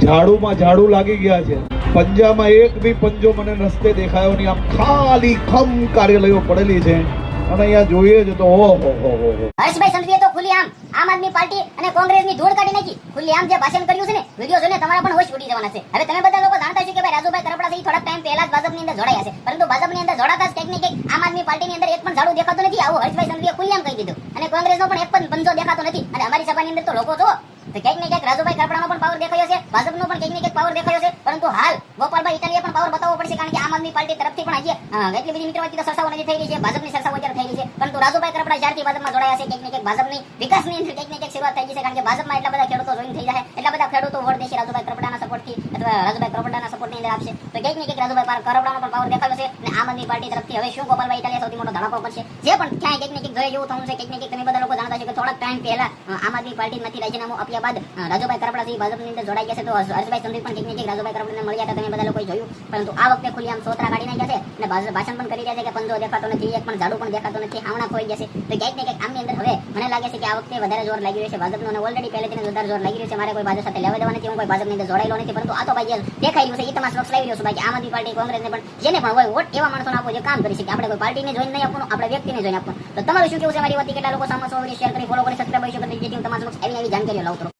ઝાડુમાં ઝાડુ લાગી ગયા છે, પંજામાં એક બી પંજો મને રસ્તે દેખાયો નહીં, આમ ખાલી ખમ કાર્યાલયો પડેલી છે અને અહીંયા જોઈએ છે તો ઓહો હર્ષભાઈ સંઘવીએ તો ખુલ્લી આમ આદમી પાર્ટી અને કોંગ્રેસની ધૂળ કાઢી નાખી. ખુલ્લી આમ જે ભાષણ કર્યું છે ને, વિડિયો જોઈને તમારા પણ હોશ ઉડી જવાના છે. હવે તમે બધા લોકો જાણતા છો કે ભાઈ રાજુભાઈ કરપડા થી થોડા ટાઈમ પહેલા જ ભાજપની અંદર જોડાયા છે, પરંતુ ભાજપની અંદર જોડાતા જ કંઈક ને કંઈક આમ આદમી પાર્ટીની અંદર એક પણ ઝાડુ દેખાતો નથી. આવું હર્ષભાઈ સંઘવીએ ખુલ્લી આમ કહી દીધું. અને કોંગ્રેસનો પણ એક પણ પંજો દેખાતો નથી. અને અમારી સભાની અંદર તો લોકો જો તો કંઈક ને કંઈક રાજુભાઈ કરપડાનો પણ પાવર દેખાયો છે, ભાજપનો પણ કંઈક ને કંઈક પાવર દેખાયો છે, પરંતુ હાલ ગોપાલભાઈ ઇટાલીએ પણ પાવર બતાવવો પડશે, કારણ કે આમ આદમી પાર્ટી તરફથી પણ હજી એટલી બધી મિત્રો વચ્ચે તો સરસાવો નથી થઈ રહી છે, ભાજપની સરસાવો અત્યારે થઈ રહી છે, પરંતુ રાજુભાઈ કરપડા જ્યારથી ભાજપમાં જોડાયા છે, કંઈક ને કંઈક ભાજપની વિકાસની અંદર કંઈક ને કંઈક શરૂઆત થઈ ગઈ છે, કારણ કે ભાજપમાં એટલા બધા ખેડૂતો જોઈન થઈ જાય, એટલા બધા ખેડૂતો વોટ દેશે રાજુભાઈ કરપડાના સપોર્ટથી અથવા રાજુભાઈ કરપડાના સપોર્ટની અંદર આપશે, તો કંઈક ને કંઈક રાજુભાઈ કરપડાનો પણ પાવર દેખાયો છે. અને આમ આદમી પાર્ટી તરફથી હવે શું ગોપાલભાઈ ઇટાલીએ સૌથી મોટો ધડાકો કરશે, જે પણ ક્યાંય કંઈક ને કંઈક જોઈએ એવું થવું છે. કંઈક ને કંઈક તમે બધા લોકો જાણતા છો કે થોડાક ટાઈમ પહેલા આમ આદમી પાર્ટીમાંથી રાજીનામું આપ્યા બાદ રાજુભાઈ કરપડાથી ભાજપની અંદર જોડાઈ ગયા છે, તો હર્ષભાઈ સંઘવી પણ કંઈક ને કંઈક રાજુભાઈ કરપડાને મળ્યા હતા, તમે બધા લોકોએ જોયું, પરંતુ આ વખતે ખુલ્લી આમ સોતરા કાઢી નાખ્યા છે અને ભાષણ પણ કરી રહ્યા છે કે પંજો દેખાતો નથી, એક પણ ઝાડુ પણ દેખાતો નથી, હાવણા ખોઈ ગયા છે. તો કંઈક ને કંઈક આમની અંદર હવે મને લાગે છે કે આ વખતે વધારે જોર લાગી રહ્યું છે ભાજપનું, અને ઓલરેડી પહેલેથી વધારે જોર લાગી રહ્યું છે. મારે કોઈ ભાજપ સાથે લેવા દેવા નથી, હું કોઈ ભાજપની અંદર જોડાયેલો નથી, પરંતુ આ તો ભાઈ દેખાઈ રહ્યું છે એ તમારા લક્ષ લાવી રહ્યો છું. બાકી આમ આદમી પાર્ટી કોંગ્રેસને પણ જેને પણ હોય વોટ એવા માણસોને આપો જે કામ કરી શકે. આપણે કોઈ પાર્ટીને જોઈને નહીં આપવાનું, આપણે વ્યક્તિને જોઈને આપવાનું. તો તમારું શું કેવું છે મારી વાત? કેટલા લોકો સામે શેર કરી, ફોલો કરી, સબસ્ક્રાઇબ કરી શકો, જેથી હું તમારા સમક્ષ એવી જાણકારીઓ લાવતો